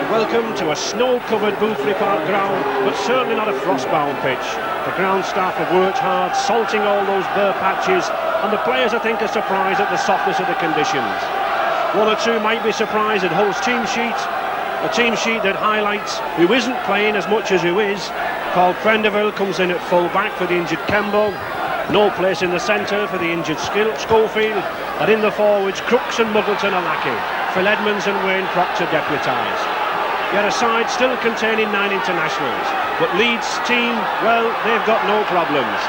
Welcome to a snow-covered Boothby Park ground, but certainly not a frost-bound pitch. The ground staff have worked hard, salting all those bare patches, and the players, I think, are surprised at the softness of the conditions. One or two might be surprised at Hull's team sheet, a team sheet that highlights who isn't playing as much as who is. Paul Prendeville comes in at full-back for the injured Kemble. No place in the centre for the injured Schofield. And in the forwards, Crooks and Muggleton are lacking. Phil Edmonds and Wayne Proctor deputised. Yet a side still containing 9 internationals. But Leeds' team, well, they've got no problems.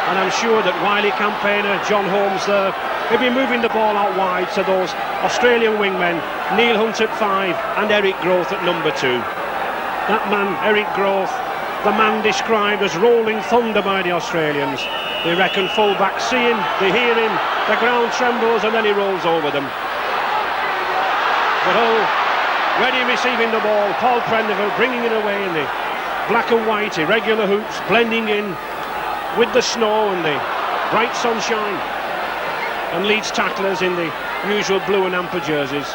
And I'm sure that wily campaigner John Holmes there will be moving the ball out wide to those Australian wingmen, Neil Hunt at 5 and Eric Groth at number 2. That man, Eric Groth, the man described as rolling thunder by the Australians. They reckon full-back see him, they hear him, the ground trembles and then he rolls over them. But Hull, ready receiving the ball, Paul Prendeville bringing it away in the black and white irregular hoops, blending in with the snow and the bright sunshine, and Leeds tacklers in the usual blue and amber jerseys.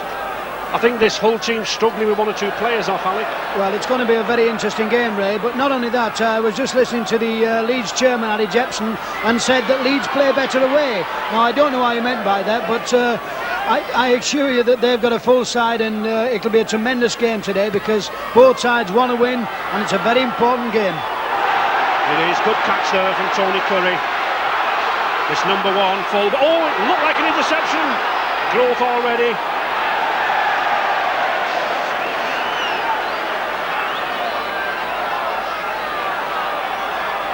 I think this Hull team's struggling with 1 or 2 players off, Alec. Well, it's going to be a very interesting game, Ray, but not only that, I was just listening to the Leeds chairman, Harry Jepson, and said that Leeds play better away. Now, I don't know what he meant by that, but I assure you that they've got a full side, and it'll be a tremendous game today because both sides want to win, and it's a very important game. It is. Good catch there from Tony Curry. This number 1 full. Oh, it looked like an interception. Growth already.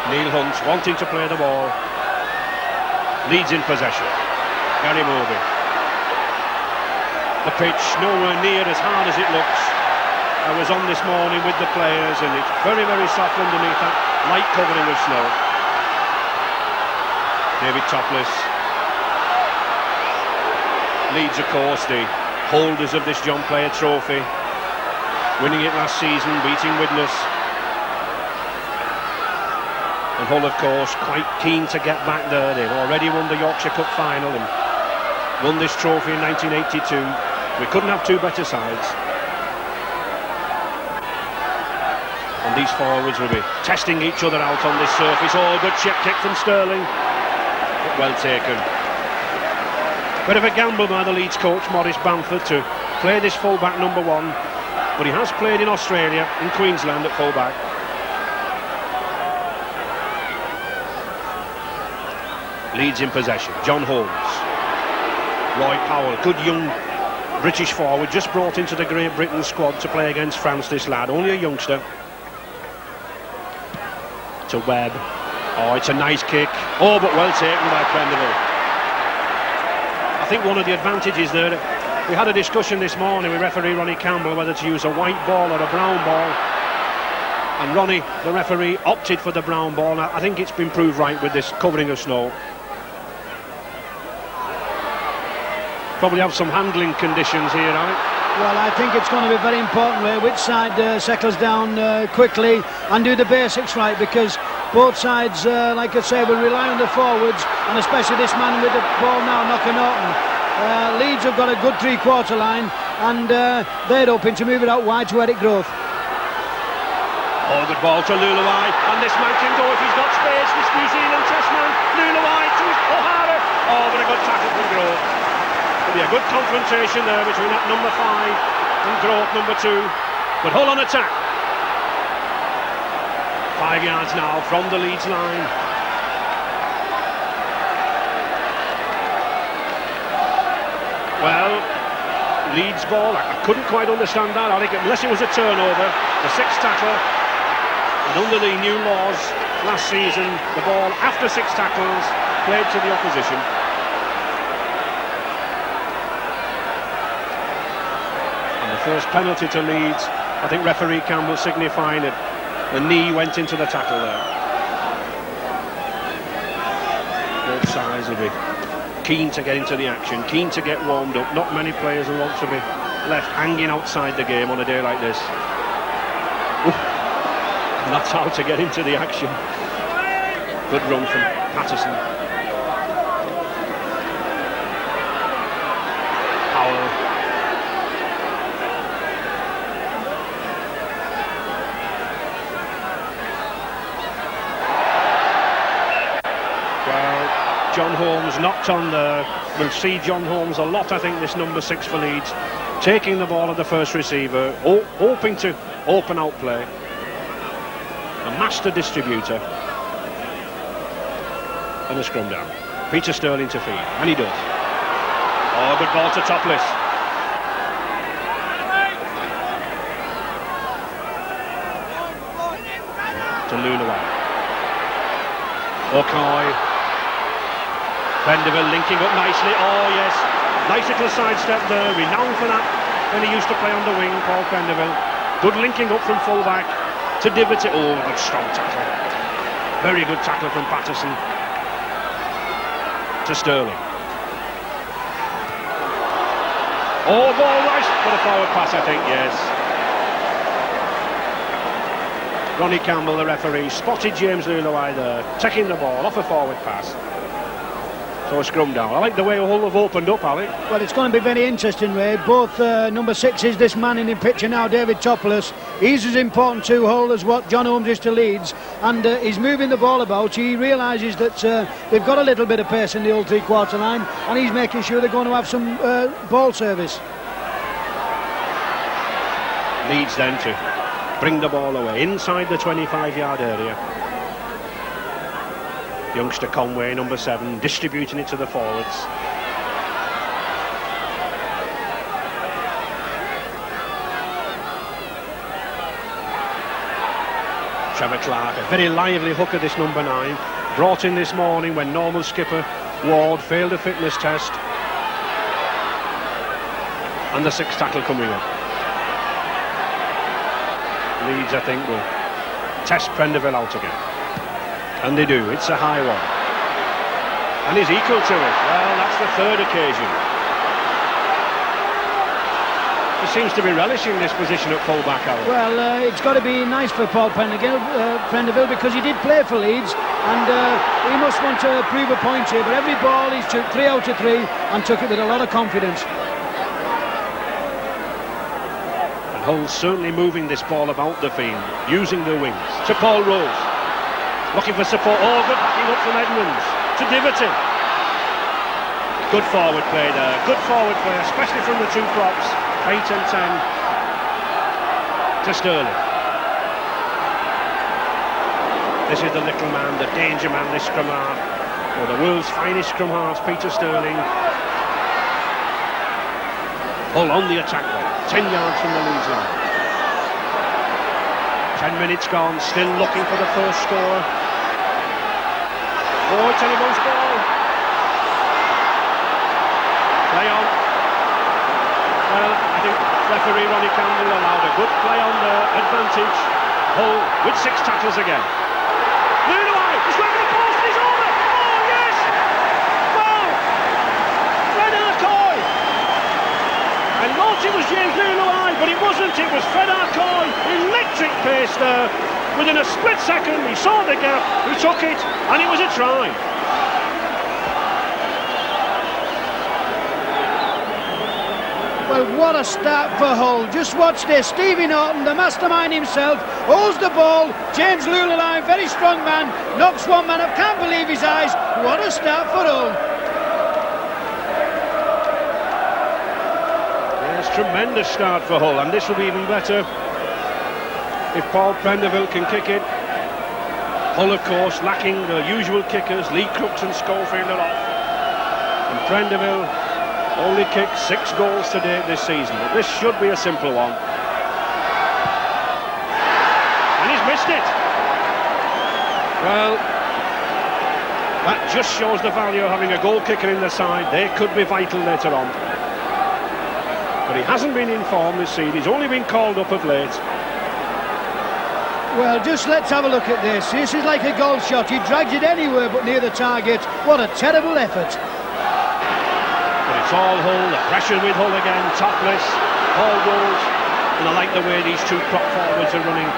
Neil Hunt wanting to play the ball. Leeds in possession. Gary Moby. The pitch nowhere near as hard as it looks. I was on this morning with the players and it's very, very soft underneath that light covering of snow. David Topless. Leeds, of course, the holders of this John Player Trophy. Winning it last season, beating Widnes. And Hull, of course, quite keen to get back there. They've already won the Yorkshire Cup final and won this trophy in 1982. We couldn't have 2 better sides. And these forwards will be testing each other out on this surface. Oh, good check kick from Sterling. But well taken. Bit of a gamble by the Leeds coach, Maurice Bamford, to play this full-back number 1. But he has played in Australia, in Queensland at full-back. Leeds in possession. John Holmes. Roy Powell, good young British forward, just brought into the Great Britain squad to play against France, this lad, only a youngster. To Webb. Oh, it's a nice kick. Oh, but well taken by Prendeville. I think one of the advantages there, we had a discussion this morning with referee Ronnie Campbell whether to use a white ball or a brown ball. And Ronnie, the referee, opted for the brown ball. I think it's been proved right with this covering of snow. Probably have some handling conditions here, Alec. Well, I think it's going to be very important which side settles down quickly and do the basics right, because both sides, like I say, will rely on the forwards, and especially this man with the ball now knocking Norton. Leeds have got a good 3/4 line, and they're hoping to move it out wide to Eric Groth. Oh, good ball to Luluai, and this man can go if he's got space. This New Zealand test man, Luluai to O'Hara. Oh, but a good tackle from Groth. There'll be a good confrontation there between that number 5 and Groth, number 2. But Hull on attack. 5 yards now from the Leeds line. Well, Leeds ball, I couldn't quite understand that, Alec, unless it was a turnover. The 6th tackle. And under the new laws last season, the ball after 6 tackles played to the opposition. And the first penalty to Leeds, I think referee Campbell signifying it. The knee went into the tackle there. Both sides will be keen to get into the action, keen to get warmed up. Not many players will want to be left hanging outside the game on a day like this. And that's how to get into the action. Good run from Patterson. Powell. Holmes knocked on there. We'll see John Holmes a lot, I think, this number 6 for Leeds, taking the ball at the first receiver, hoping to open out play. A master distributor. And a scrum down. Peter Sterling to feed, and he does. Oh, good ball to Topless. To Lunaway. O'Coy. Benderville linking up nicely. Oh yes, nice little sidestep there. Renowned for that when he used to play on the wing, Paul Benderville. Good linking up from full-back to Divity. Oh, good strong tackle. Very good tackle from Patterson. To Sterling. Oh, ball nice for the forward pass, I think, yes. Ronnie Campbell, the referee, spotted James Lunaway there, taking the ball off a forward pass. So a scrum down. I like the way Hull have opened up, Alec. Well, it's going to be very interesting, Ray. Both number 6 is this man in the picture now, David Topless. He's as important to Hull as what John Holmes is to Leeds, and he's moving the ball about. He realises that they've got a little bit of pace in the old three-quarter line, and he's making sure they're going to have some ball service. Leeds then to bring the ball away inside the 25-yard area. Youngster Conway, number 7, distributing it to the forwards. Trevor Clark, a very lively hooker, this number 9, brought in this morning when normal skipper Ward failed a fitness test. And the 6th tackle coming up. Leeds, I think, will test Prenderville out again. And they do. It's a high one. And he's equal to it. Well, that's the 3rd occasion. He seems to be relishing this position at full-back, Alan. Well, it's got to be nice for Paul Prenderville because he did play for Leeds, and he must want to prove a point here. But every ball he's took 3 out of 3 and took it with a lot of confidence. Hull's certainly moving this ball about the field, using the wings. To Paul Rose, looking for support. Oh, good backing up from Edmonds. To Divity. Good forward play there. Good forward play, especially from the 2 props, 8 and 10. To Sterling. This is the little man, the danger man, this scrum half. Or the world's finest scrum halves, Peter Sterling. Hull on the attack there. 10 yards from the Leeds line. 10 minutes gone, still looking for the first score. Oh, it's anyone's ball. Play on. Well, I think referee Ronnie Campbell allowed a good play on the advantage. Hull with 6 tackles again. Lunaway, he's grabbing the post and he's over. Oh, yes! Well, Fred Arcoy. I thought it was James Lunaway, but it wasn't. It was Fred Arcoy. Electric pace there. Within a split second, he saw the gap, he took it, and it was a try. Well, what a start for Hull. Just watch this. Stevie Norton, the mastermind himself, holds the ball. James Lunaway, very strong man, knocks one man up. Can't believe his eyes. What a start for Hull. Tremendous start for Hull, and this will be even better if Paul Prenderville can kick it. Hull, of course, lacking the usual kickers. Lee Crooks and Schofield are off, and Prenderville only kicked 6 goals to date this season. But this should be a simple one, and he's missed it. Well, that just shows the value of having a goal kicker in the side. They could be vital later on. But he hasn't been in form this season. He's only been called up of late. Well, just let's have a look at this. This is like a goal shot. He drags it anywhere but near the target. What a terrible effort. But it's all Hull. The pressure with Hull again. Topless, Paul Rose. And I like the way these 2 prop forwards are running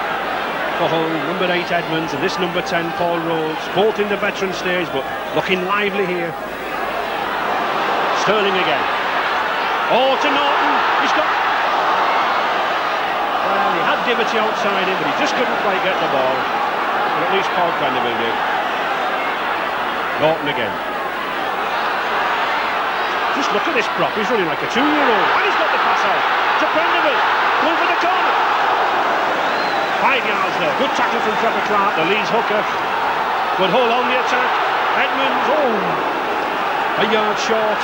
for Hull. Number 8 Edmonds and this number 10 Paul Rose. Both in the veteran stage, but looking lively here. Sterling again. Oh, to Norton. He's got... Well, he had Divity outside him, but he just couldn't quite get the ball. But at least Paul Prenderville did. Norton again. Just look at this prop, he's running like a 2-year-old. And he's got the pass out to Prenderville. Going for the corner. 5 yards there. Good tackle from Trevor Clark, the Leeds hooker. Good hold on the attack. Edmonds, a yard short.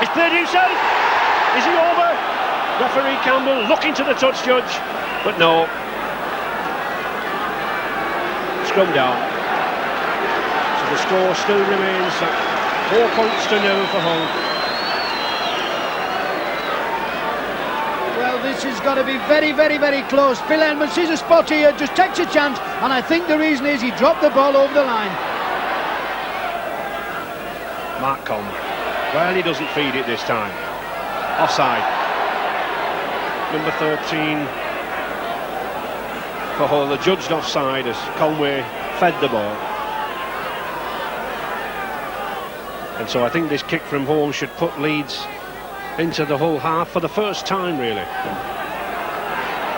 He's played himself. Is he over? Referee Campbell looking to the touch judge, but no. Scrum down. So the score still remains 4 points to 0 for Hull. Well, this has got to be very, very, very close. Phil Edmonds sees a spot here, just takes a chance, and I think the reason is he dropped the ball over the line. Mark Conway. Well, he doesn't feed it this time. Offside. Number 13 for Hull, the judged offside as Conway fed the ball. And so I think this kick from home should put Leeds into the Hull half for the first time, really.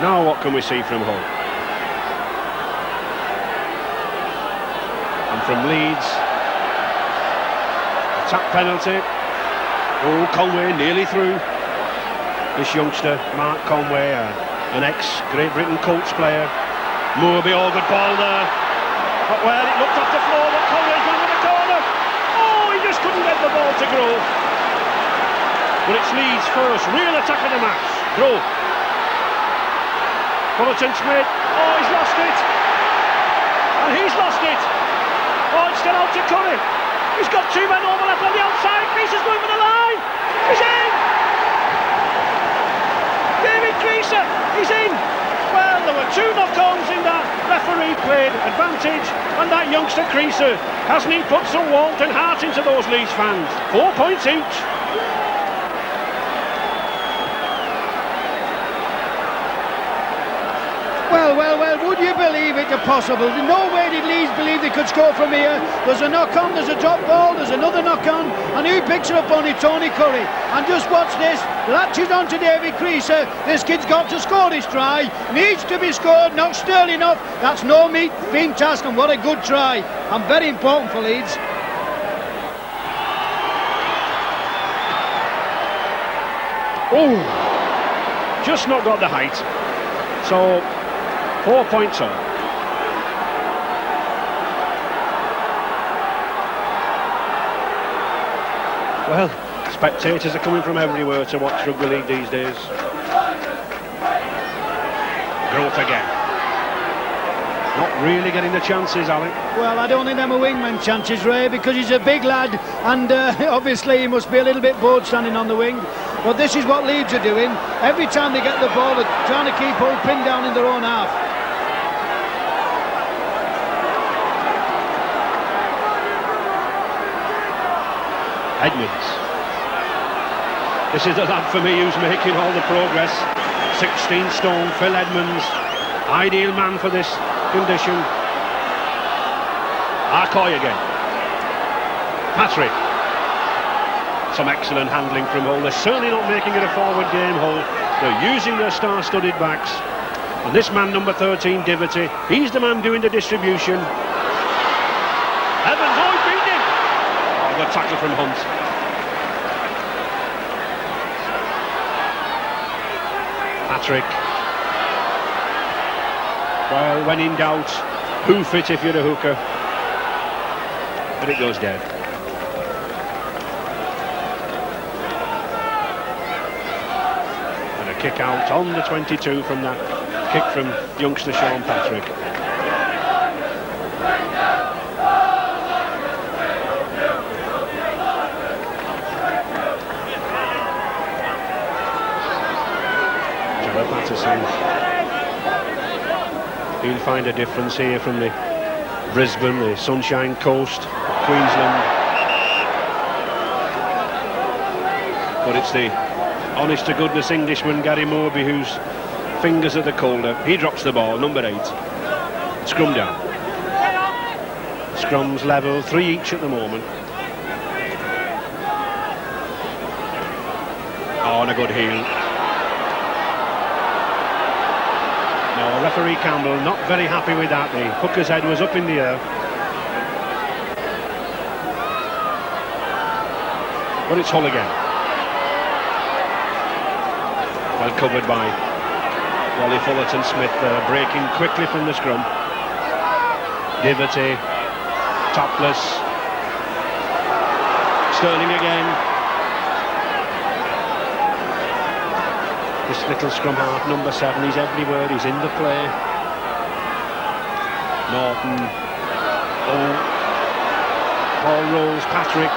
Now what can we see from Hull? And from Leeds, attack penalty. Oh, Conway nearly through. This youngster, Mark Conway, an ex-Great Britain Colts player. Moorby, all good ball there. But well, it looked off the floor, but Conway's gone to the corner. Oh, he just couldn't get the ball to grow. But it's Leeds' first real attack of the match. Grow. Fullerton Smith. Oh, he's lost it. And he's lost it. Oh, it's still out to Curry. He's got 2 men overlap on the outside. Creaser's going for the line. He's in. David Creaser, he's in. Well, there were 2 knock-ons in that. Referee played advantage, and that youngster Creaser, hasn't he put some warmth and heart into those Leeds fans? 4 points each. Well, would you believe it impossible? No way did Leeds believe they could score from here. There's a knock-on, there's a drop ball, there's another knock-on, and who picks it up? Only Tony Curry. And just watch this, latches on to David Creaser. This kid's got to score this try. Needs to be scored, not Sterling enough. That's no mean task, and what a good try. And very important for Leeds. Oh, just not got the height. So 4 points on. Well, spectators are coming from everywhere to watch rugby league these days. Growth again. Not really getting the chances, Alec. Well, I don't think them are wingman chances, Ray, because he's a big lad, and obviously he must be a little bit bored standing on the wing. But this is what Leeds are doing. Every time they get the ball, they're trying to keep Hull pinned down in their own half. Edmonds. This is the lad for me who's making all the progress. 16 stone, Phil Edmonds. Ideal man for this condition. Arcoy again. Patrick. Some excellent handling from Hull. They're certainly not making it a forward game, Hull. They're using their star-studded backs. And this man, number 13, Diverty, he's the man doing the distribution. Evans, oh, he's beaten him! Oh, good tackle from Hunt. Patrick. Well, when in doubt, hoof it if you're a hooker. But it goes dead. Kick out on the 22 from that kick from youngster Sean Patrick. Trevor Patterson. He'll find a difference here from the Brisbane, the Sunshine Coast, Queensland. But it's the honest to goodness Englishman Gary Moorby whose fingers are the colder. He drops the ball, number 8. Scrum down. Scrums level, 3 each at the moment. Oh, and a good heel. No, referee Campbell not very happy with that. The hooker's head was up in the air. But it's Hull again. Well covered by Wally Fullerton-Smith, breaking quickly from the scrum. Diverty, topless. Sterling again. This little scrum half, number 7, he's everywhere, he's in the play. Norton. Oh. Paul Rose, Patrick.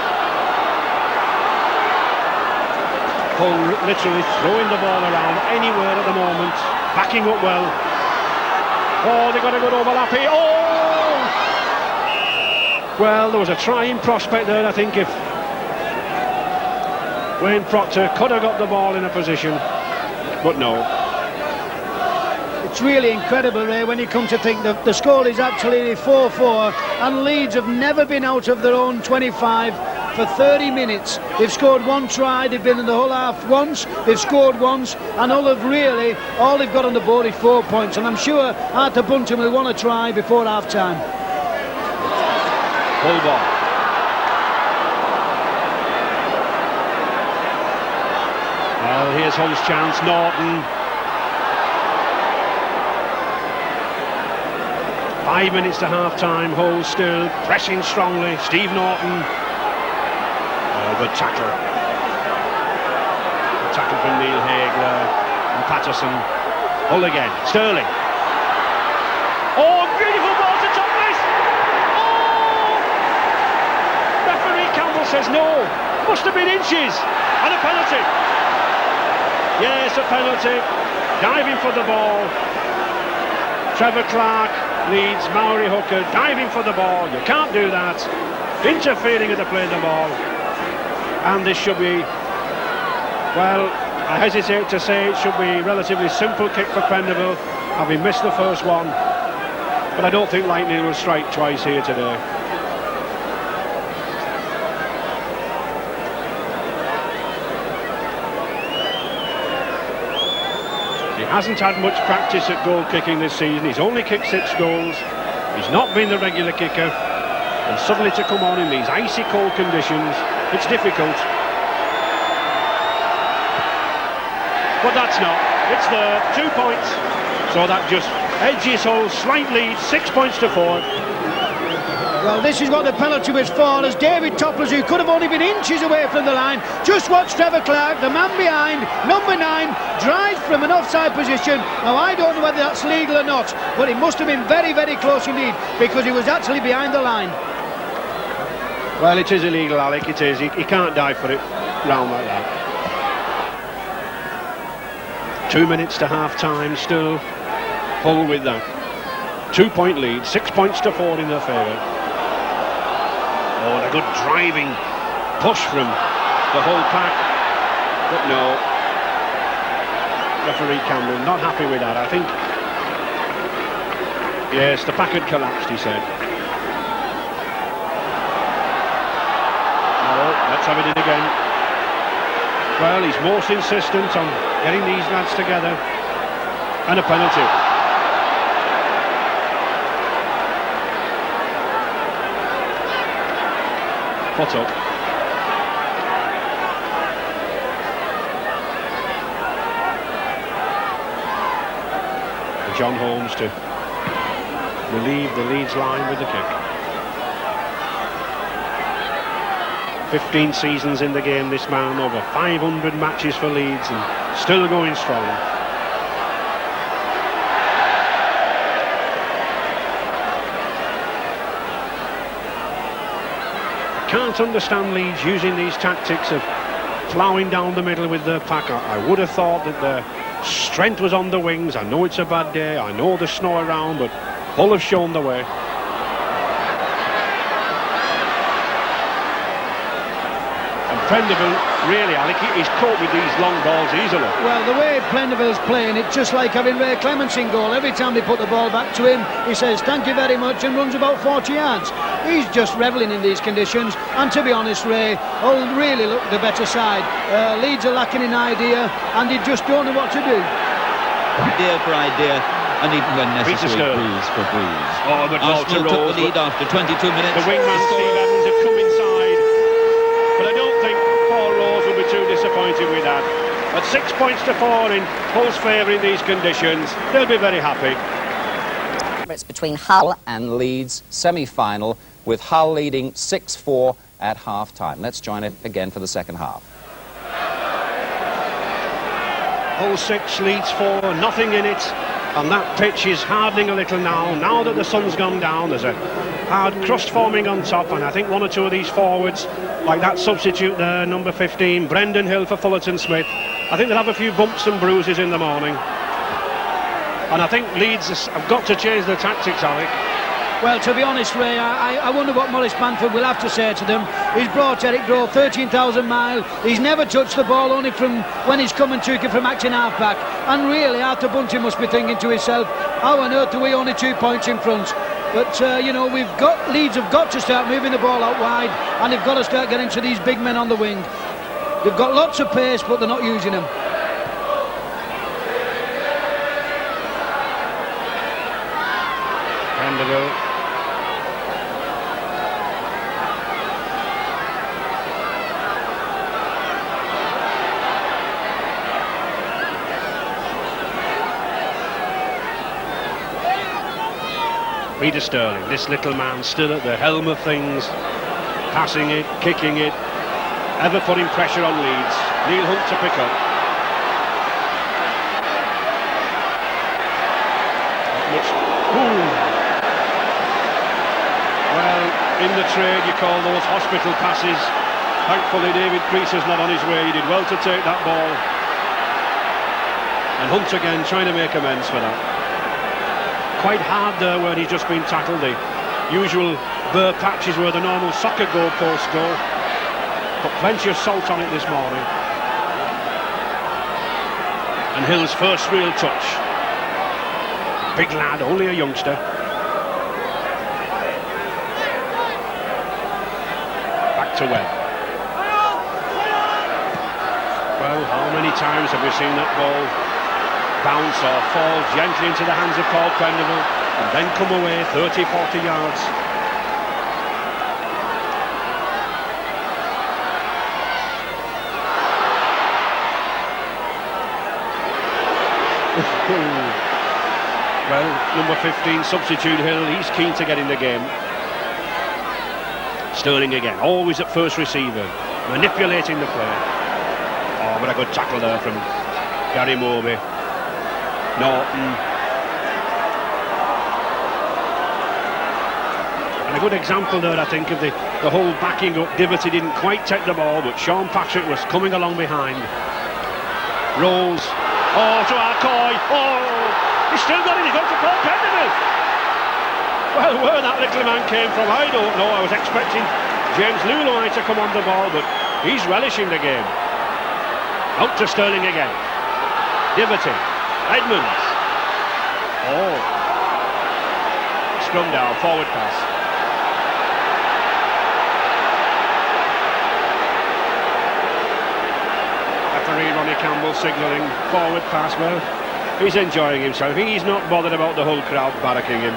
Hull literally throwing the ball around anywhere at the moment, backing up well. Oh, they got a good overlap here. Oh! Well, there was a trying prospect there, I think, if Wayne Proctor could have got the ball in a position, but no. It's really incredible, Ray, when you come to think that the score is actually 4-4 and Leeds have never been out of their own 25 for 30 minutes. They've scored one try, they've been in the whole half once, they've scored once, and all they've got on the board is 4 points, and I'm sure Arthur Bunton will want to try before half time. Full ball. Well, here's Hull's chance. Norton. 5 minutes to half time. Hull still pressing strongly. Steve Norton. Good tackle. Good tackle from Neil Hagler and Patterson. Hull again. Sterling. Oh, beautiful ball to Topless. Oh! Referee Campbell says no. Must have been inches. And a penalty. Yes, a penalty. Diving for the ball. Trevor Clark leads Maori hooker. Diving for the ball. You can't do that. Interfering at the play of the ball. And this should be, well, I hesitate to say it should be relatively simple kick for Prendeville, having missed the first one. But I don't think lightning will strike twice here today. He hasn't had much practice at goal kicking this season. He's only kicked 6 goals. He's not been the regular kicker. And suddenly to come on in these icy cold conditions, it's difficult. But that's not. It's the 2 points. So that just edges Hull's slight lead, 6 points to 4. Well, this is what the penalty was for, as David Topless, who could have only been inches away from the line, just watched Trevor Clark, the man behind, number 9, drive from an offside position. Now, I don't know whether that's legal or not, but it must have been very, very close indeed, because he was actually behind the line. Well, it is illegal, Alec, it is. He can't dive for it round like that. 2 minutes to half-time, still Hull with that 2 point lead, 6 points to 4 in their favour. Oh, and a good driving push from the Hull pack, but no. Referee Campbell not happy with that, I think. Yes, the pack had collapsed, he said. Let's have it in again. Well, he's most insistent on getting these lads together. And a penalty. Foot up. And John Holmes to relieve the Leeds line with the kick. 15 seasons in the game, this man, over 500 matches for Leeds, and still going strong. I can't understand Leeds using these tactics of ploughing down the middle with their pack. I would have thought that their strength was on the wings. I know it's a bad day, I know there's snow around, but Hull have shown the way. Prendeville, really, Alec, he's caught with these long balls easily. Well, the way Prendeville's playing, it's just like having Ray Clements in goal. Every time they put the ball back to him, he says, thank you very much, and runs about 40 yards. He's just revelling in these conditions, and to be honest, Ray, Hull really look the better side. Leeds are lacking in idea, and they just don't know what to do. Idea for idea, and even when necessary, breeze for breeze. Oh, but Arsenal took the lead after 22 minutes. The wingman Steve Evans had come inside, but I don't think Paul too disappointed with that. At 6 points to 4 in Hull's favour in these conditions, they'll be very happy. It's between Hull and Leeds semi-final, with Hull leading 6-4 at half-time. Let's join it again for the second half. Hull 6, Leeds 4, nothing in it, and that pitch is hardening a little now that the sun's gone down. There's a hard crust forming on top, and I think one or two of these forwards, like that substitute there, number 15, Brendan Hill for Fullerton Smith, I think they'll have a few bumps and bruises in the morning. And I think Leeds have got to change their tactics, Alec. Well, to be honest, Ray, I wonder what Maurice Bamford will have to say to them. He's brought Eric Grove 13,000 miles. He's never touched the ball, only from when he's come and took it from acting half-back. And really, Arthur Bunting must be thinking to himself, how on earth are we only 2 points in front? But, you know, Leeds have got to start moving the ball out wide, and they've got to start getting to these big men on the wing. They've got lots of pace, but they're not using them. Peter Sterling, this little man still at the helm of things, passing it, kicking it, ever putting pressure on Leeds. Neil Hunt to pick up. Well, in the trade you call those hospital passes. Thankfully David Creaser's not on his way. He did well to take that ball. And Hunt again trying to make amends for that. Quite hard there where he's just been tackled. The usual burr patches where the normal soccer goalposts go. Put plenty of salt on it this morning. And Hill's first real touch. Big lad, only a youngster. Back to Webb. Well, how many times have we seen that ball bounce or fall gently into the hands of Paul Prendeville and then come away 30-40 yards. Well, number 15, substitute Hill, he's keen to get in the game. Sterling again, always at first receiver, manipulating the play. Oh, but a good tackle there from Gary Moby. Norton. And a good example there, I think, of the whole backing up. Diverty didn't quite take the ball, but Sean Patrick was coming along behind. Rolls. Oh, to Arcoy. Oh, he's still got it. He's got to Paul Prendeville. Well, where that little man came from, I don't know. I was expecting James Luloi to come on the ball, but he's relishing the game. Out to Sterling again. Diverty. Edmonds. Oh. Scrum down, forward pass. Referee Ronnie Campbell signalling forward pass. Well, he's enjoying himself. I think he's not bothered about the whole crowd barracking him.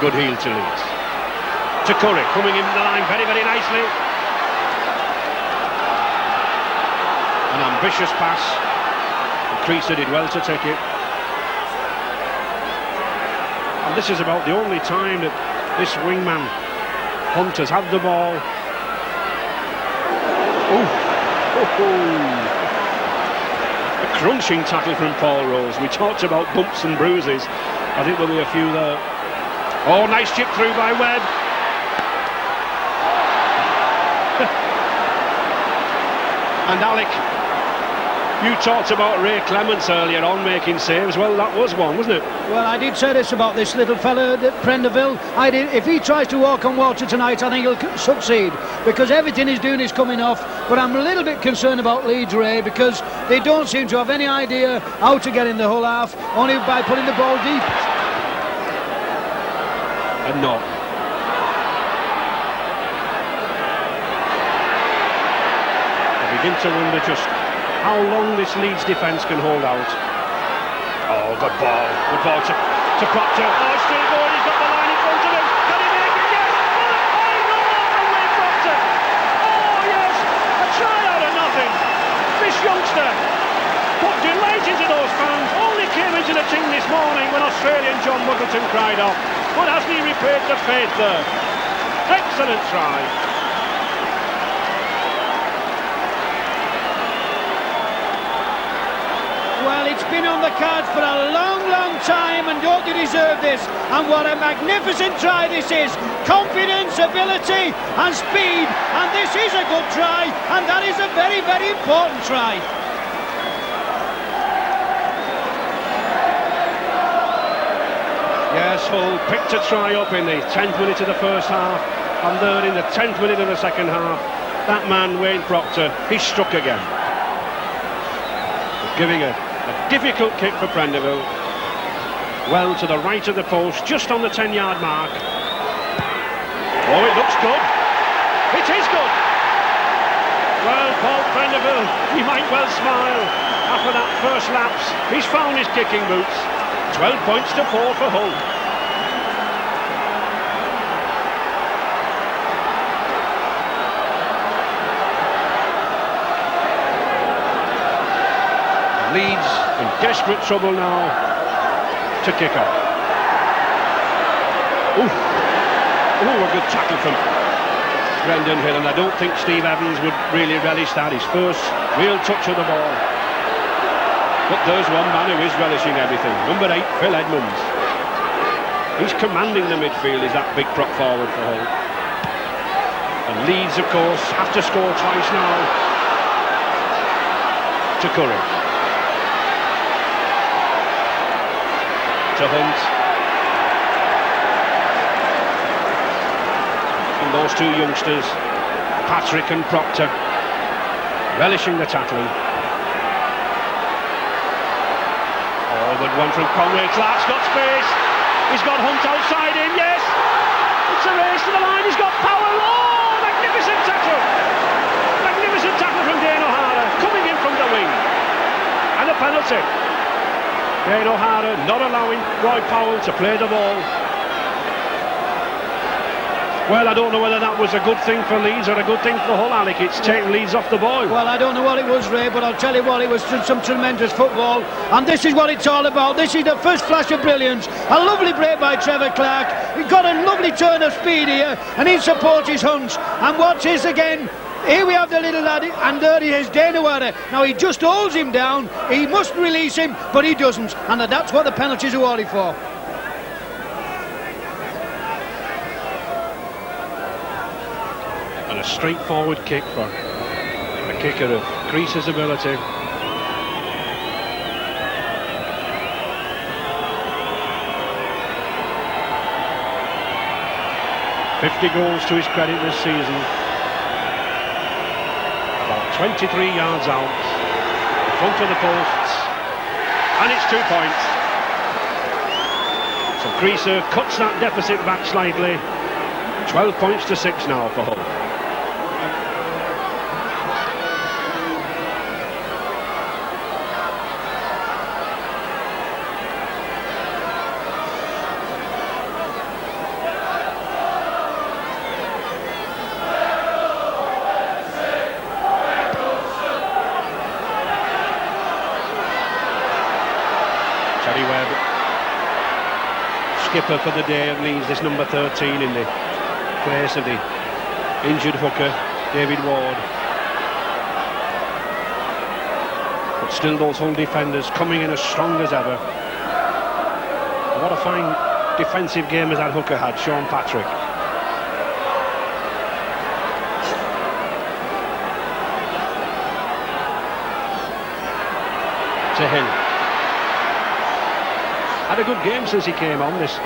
Good heel to Leeds. To Curry, coming in the line very, very nicely. An ambitious pass. And Creaser did well to take it. And this is about the only time that this wingman Hunt has had the ball. A crunching tackle from Paul Rose. We talked about bumps and bruises. I think there'll be a few there. Oh, nice chip through by Webb. And Alec, you talked about Ray Clements earlier on making saves. Well, that was one, wasn't it? Well, I did say this about this little fella, Prendeville. If he tries to walk on water tonight, I think he'll succeed, because everything he's doing is coming off. But I'm a little bit concerned about Leeds, Ray, because they don't seem to have any idea how to get in the whole half, only by putting the ball deep. And not. I begin to wonder just how long this Leeds defence can hold out. Oh, good ball. Good ball to Proctor. Oh, it's still going. He's got the line in front of him. Can he make it? Yes! to the ting this morning when Australian John Muggleton cried off. But hasn't he repaid the faith there? Excellent try. Well, it's been on the cards for a long, long time, and don't you deserve this? And what a magnificent try this is. Confidence, ability and speed, and this is a good try, and that is a very, very important try. Yes, Hull picked a try up in the 10th minute of the first half, and then in the 10th minute of the second half, that man, Wayne Proctor, he struck again. Giving a difficult kick for Prendeville. Well to the right of the post, just on the 10-yard mark. Oh, it looks good. It is good. Well, Paul Prendeville, he might well smile. After that first lapse, he's found his kicking boots. 12 points to 4 for Hull. Leeds in desperate trouble now to kick off. Ooh, a good tackle from Brendan Hill, and I don't think Steve Evans would really relish that, his first real touch of the ball. But there's one man who is relishing everything, number 8, Phil Edmonds. He's commanding the midfield, is that big prop forward for Hull. And Leeds, of course, have to score twice now to Curry. To Hunt. And those two youngsters, Patrick and Proctor, relishing the tackling. Oh, good one from Conway. Clark's got space. He's got Hunt outside him, yes. It's a race to the line. He's got Powell. Oh, magnificent tackle. Magnificent tackle from Dane O'Hara, coming in from the wing. And a penalty. Dane O'Hara not allowing Roy Powell to play the ball. Well, I don't know whether that was a good thing for Leeds or a good thing for Hull, Alec. It's taken Leeds off the boil. Well, I don't know what it was, Ray, but I'll tell you what, it was some tremendous football. And this is what it's all about. This is the first flash of brilliance. A lovely break by Trevor Clark. He got a lovely turn of speed here, and in support is Hunt. And watch this again. Here we have the little lad, and there he is, Dane O'Hara. Now he just holds him down. He must release him, but he doesn't. And that's what the penalties are awarded for. And a straightforward kick for a kicker of Crease's ability. $50 goals to his credit this season. About 23 yards out, in front of the posts, and it's 2 points. So Crease cuts that deficit back slightly. 12 points to 6 now for Hull. Skipper for the day of Leeds, this number 13 in the place of the injured hooker, David Ward. But still those Hull defenders coming in as strong as ever. What a fine defensive game as that hooker had, Sean Patrick. To Hill. Had a good game since he came on, this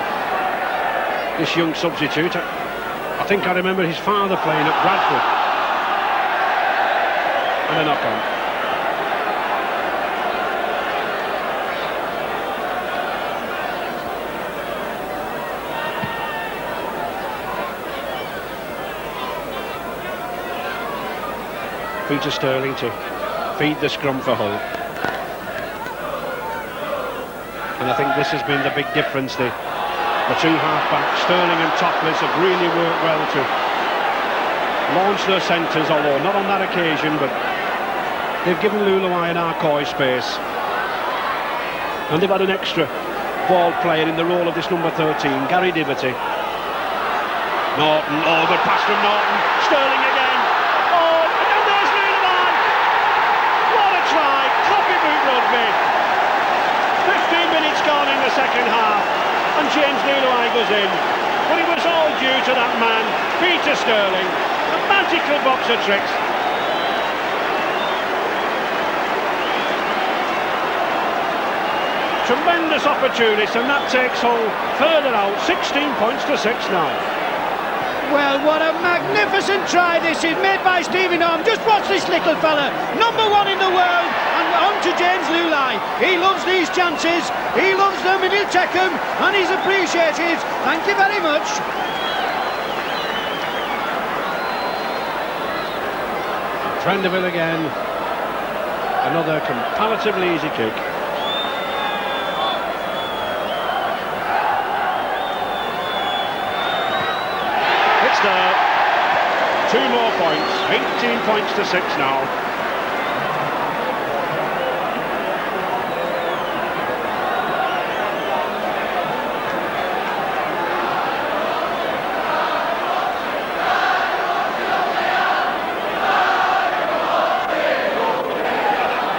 young substitute. I think I remember his father playing at Bradford. And a knock-on. Peter Sterling to feed the scrum for Hull. And I think this has been the big difference. The two half-backs, Sterling and Topless, have really worked well to launch their centres, although not on that occasion, but they've given Luluai and Arcoy space. And they've had an extra ball player in the role of this number 13, Gary Diverty. Norton, oh, good pass from Norton. Sterling again. Oh, and there's Leeds. What a try. Copybook rugby. 15 minutes gone in the second half, and James Leeds goes in. But it was all due to that man, Peter Sterling. A magical box of tricks. Tremendous opportunity, and that takes Hull further out, 16 points to 6 now. Well, what a magnificent try this is, made by Stevie Norm. Just watch this little fella, number 1 in the world, and on to James Lulai. He loves these chances, he loves them, and he'll take them, and he's appreciated. Thank you very much. Prendeville again, another comparatively easy kick. It's there. 2 more points. 18 points to 6 now.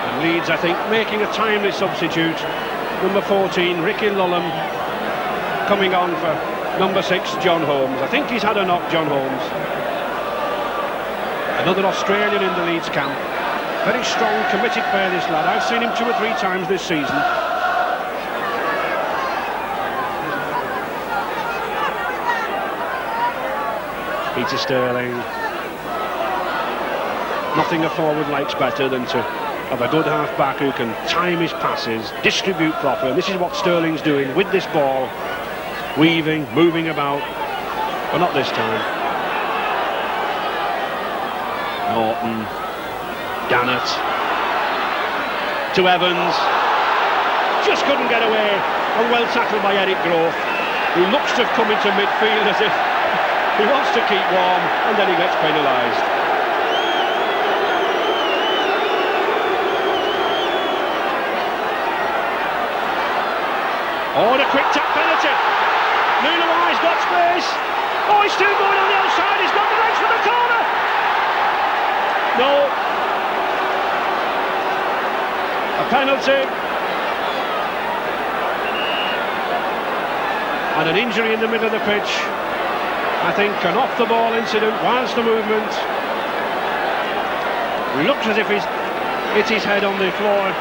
And Leeds, I think, making a timely substitute. Number 14, Ricky Lulham, coming on for number 6, John Holmes. I think he's had a knock, John Holmes. Another Australian in the Leeds camp. Very strong, committed player, this lad. I've seen him 2 or 3 times this season. Peter Sterling. Nothing a forward likes better than to have a good half-back who can time his passes, distribute properly. And this is what Sterling's doing with this ball. Weaving, moving about, but not this time. Norton, Gannett, to Evans, just couldn't get away, and well tackled by Eric Groth, who looks to have come into midfield as if he wants to keep warm, and then he gets penalised. Oh, and a quick tap penalty. Lulai's got space. Oh, he's still going on the outside. He's got the legs for the corner. No. A penalty. And an injury in the middle of the pitch. I think an off-the-ball incident whilst the movement. He looks as if he's hit his head on the floor.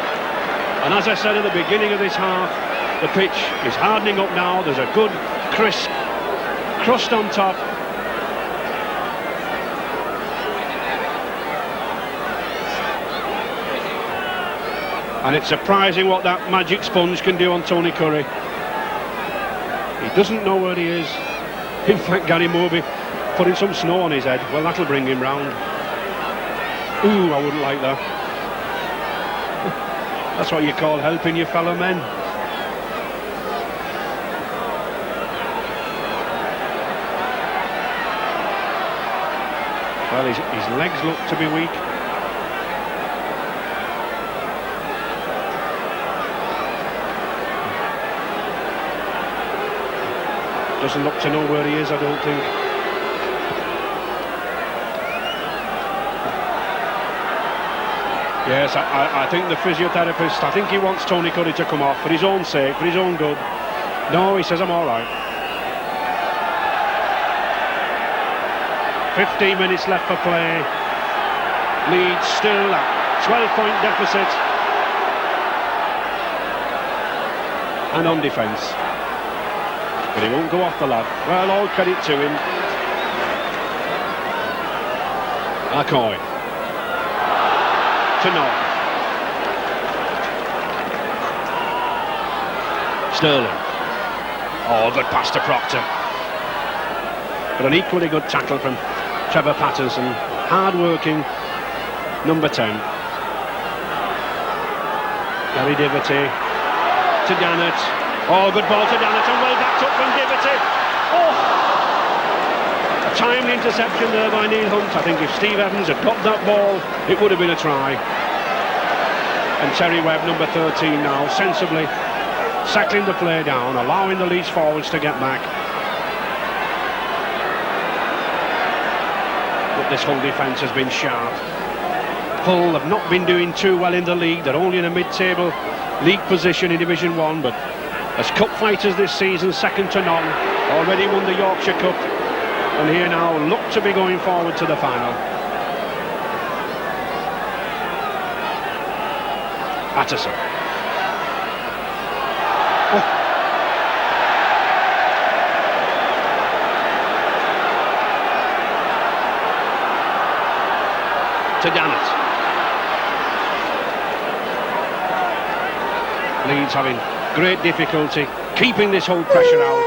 And as I said at the beginning of this half, the pitch is hardening up now. There's a good, crisp crust on top. And it's surprising what that magic sponge can do on Tony Curry. He doesn't know where he is. In fact, Gary Moby putting some snow on his head. Well, that'll bring him round. Ooh, I wouldn't like that. That's what you call helping your fellow men. Well, his legs look to be weak. Doesn't look to know where he is, I don't think. Yes, I think the physiotherapist, I think he wants Tony Curry to come off for his own sake, for his own good. No, he says, I'm all right. 15 minutes left for play. Leeds still at 12-point deficit. And on defence. But he won't go off the lad. Well, all credit to him. Acoy. To Norton. Sterling. Oh, good pass to Proctor. But an equally good tackle from Trevor Patterson, hard-working number 10. Gary Diverty to Gannett. Oh, good ball to Gannett, and well backed up from Diverty. Oh, a timely interception there by Neil Hunt. I think if Steve Evans had got that ball, it would have been a try. And Terry Webb, number 13 now, sensibly settling the play down, allowing the Leeds forwards to get back. But this whole defence has been sharp. Hull have not been doing too well in the league. They're only in a mid-table league position in Division 1, but as cup fighters this season, second to none. Already won the Yorkshire Cup, and here now look to be going forward to the final. Patterson. Oh. To Dannett. Leeds having great difficulty keeping this whole pressure out.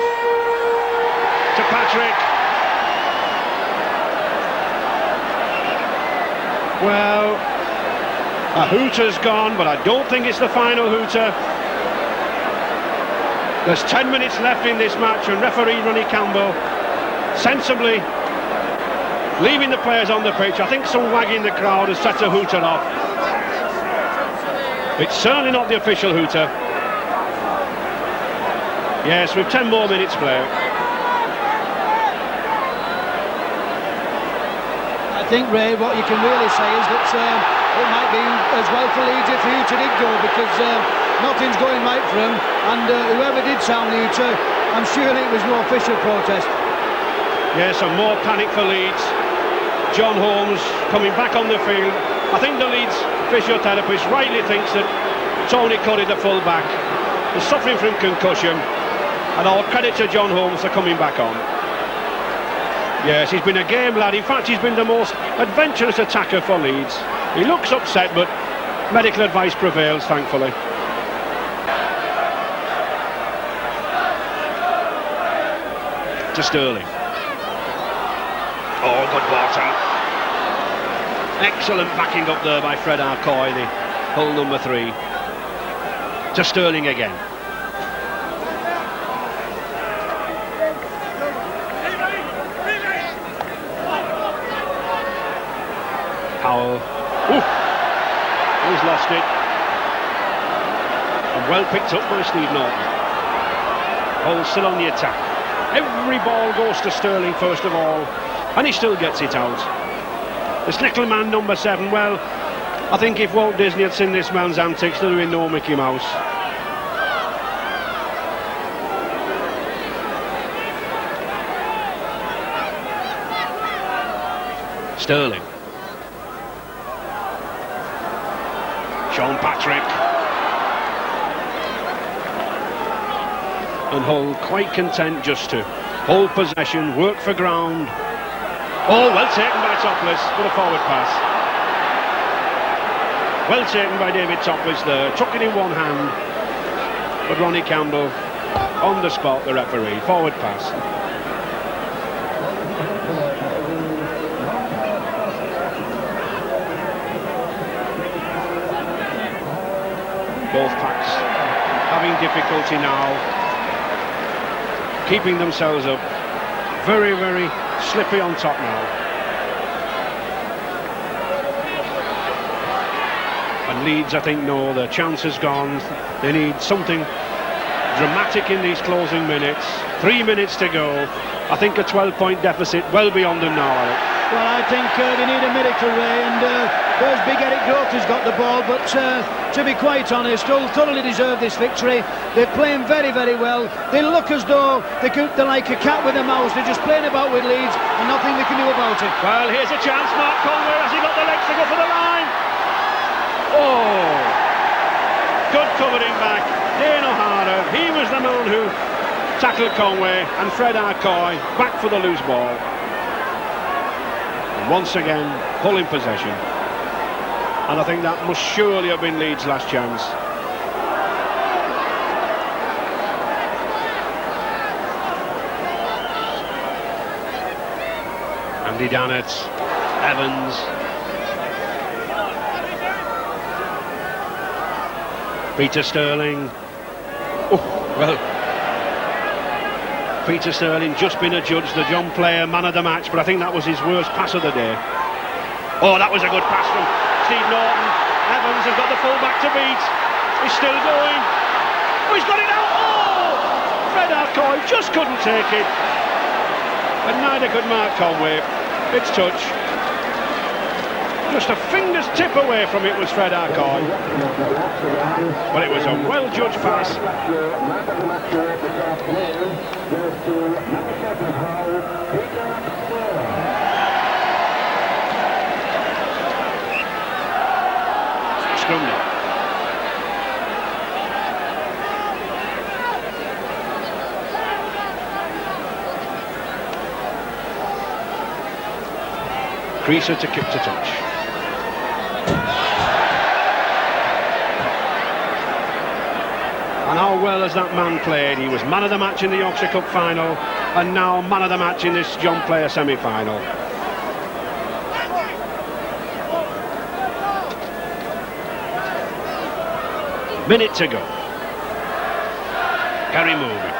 To Patrick. Well, a hooter's gone, but I don't think it's the final hooter. There's 10 minutes left in this match, and referee Ronnie Campbell sensibly leaving the players on the pitch. I think some wag in the crowd has set a hooter off. It's certainly not the official hooter. Yes, with 10 more minutes play. I think, Ray, what you can really say is that it might be as well for Leeds if the hooter did go, because nothing's going right for him, and whoever did sound the hooter, I'm sure it was no official protest. Yes, and more panic for Leeds. John Holmes coming back on the field. I think the Leeds physiotherapist rightly thinks that Tony Curry, the full-back, is suffering from concussion, and all credit to John Holmes for coming back on. Yes, he's been a game lad. In fact, he's been the most adventurous attacker for Leeds. He looks upset, but medical advice prevails, thankfully. To Sterling. Oh, good water. Excellent backing up there by Fred Arcoy, the Hull number 3. To Sterling again. Powell. Ooh. He's lost it. And well picked up by Steve Norton. Hull still on the attack. Every ball goes to Sterling first of all, and he still gets it out. This little man, number 7, well, I think if Walt Disney had seen this man's antics, there'd have been no Mickey Mouse. Sterling. Sean Patrick. And Hull quite content just to hold possession, work for ground. Oh, well taken by Topless for the forward pass. Well taken by David Topless there, took it in one hand. But Ronnie Campbell on the spot, the referee, forward pass. Both packs having difficulty now, keeping themselves up. Very, very slippy on top now. And Leeds, I think, know their chance has gone. They need something dramatic in these closing minutes. 3 minutes to go. I think a 12-point deficit well beyond them now, Alec. Well, I think they need a miracle, Ray, and there's big Eric Grote has got the ball, but to be quite honest, Hull thoroughly deserve this victory. They're playing very, very well. They look as though they're like a cat with a mouse. They're just playing about with Leeds and nothing they can do about it. Well, here's a chance. Mark Conway, has he got the legs to go for the line? Oh! Good covering back. Dane O'Hara, he was the man who tackled Conway, and Fred Arcoy back for the loose ball. And once again, Hull in possession. And I think that must surely have been Leeds' last chance. Andy Dannett, Evans. Peter Sterling. Oh, well, Peter Sterling just been adjudged the John Player man of the match, but I think that was his worst pass of the day. Oh, that was a good pass from Steve Norton. Evans has got the full back to beat. He's still going. Oh, he's got it out! Oh! Fred Arcoy just couldn't take it. And neither could Mark Conway. It's touch. Just a finger's tip away from it was Fred Arcoy. But it was a well-judged pass. Scrumney. Creaser to kick to touch. And how well has that man played? He was man of the match in the Yorkshire Cup final, and now man of the match in this John Player semi-final. Minute to go. Gary moving.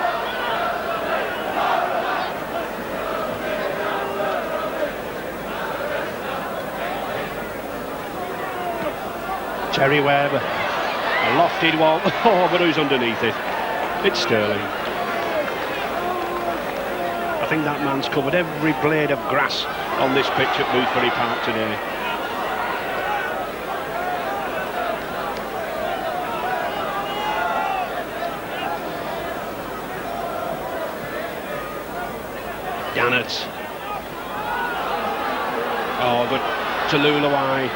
Terry Webb, a lofted wall. Oh, but who's underneath it? It's Sterling. I think that man's covered every blade of grass on this pitch at Boothbury Park today. Gannett. Oh, but to Lulawai.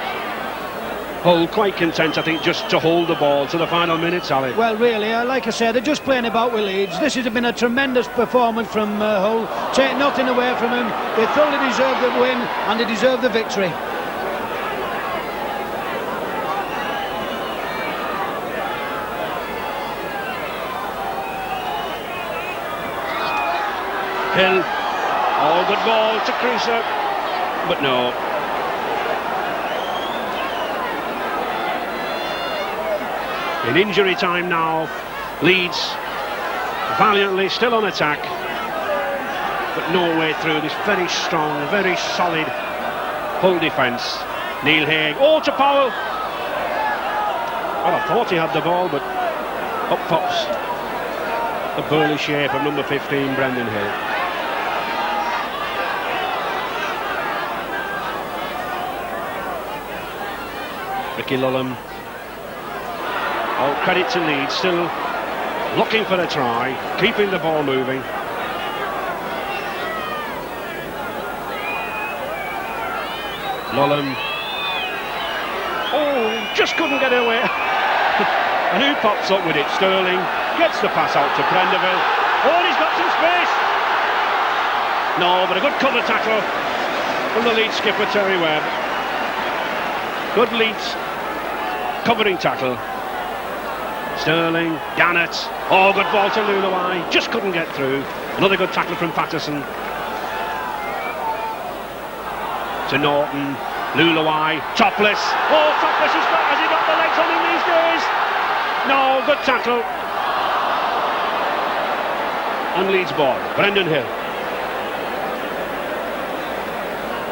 Hull quite content, I think, just to hold the ball to the final minutes, Ali. Well, really, like I said, they're just playing about with Leeds. This has been a tremendous performance from Hull. Take nothing away from them. They thoroughly deserve the win and they deserve the victory. Hill. Oh, good ball to Creaser. But no. In injury time now, Leeds valiantly still on attack, but no way through this very strong, very solid Hull defence. Neil Haig, oh, to Powell. Well, I thought he had the ball, but up pops the burly shape of number 15, Brendan Hill. Ricky Lulham. All credit to Leeds, still looking for a try, keeping the ball moving. Lulham. Oh, just couldn't get away. And who pops up with it? Sterling gets the pass out to Prenderville. Oh, and he's got some space. No, but a good cover tackle from the Leeds skipper, Terry Webb. Good Leeds covering tackle. Sterling, Gannett, oh, good ball to Lulawai, just couldn't get through. Another good tackle from Patterson. To Norton, Lulawai, Topless. Oh, Topless has he got the legs on him these days? No, good tackle. And Leeds ball, Brendan Hill.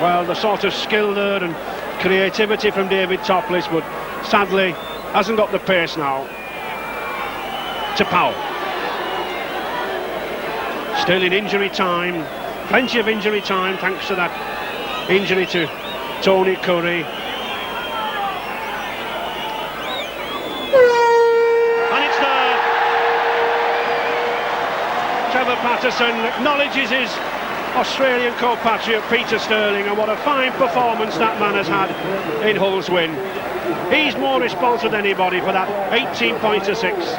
Well, the sort of skill there and creativity from David Topless, but sadly hasn't got the pace now. To Powell. Still in injury time, plenty of injury time thanks to that injury to Tony Curry. And it's there. Trevor Patterson acknowledges his Australian compatriot Peter Sterling, and what a fine performance that man has had in Hull's win. He's more responsible than anybody for that 18 points to 6.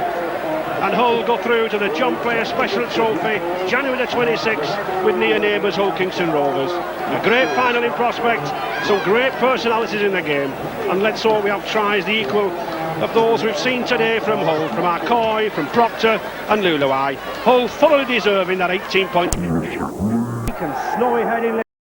And Hull go through to the John Player Special Trophy, January the 26th, with near neighbours Hull Kingston Rovers. A great final in prospect, some great personalities in the game, and let's hope we have tries the equal of those we've seen today from Hull, from Arcoy, from Proctor and Lulawai. Hull thoroughly deserving that 18 point. Snowy heading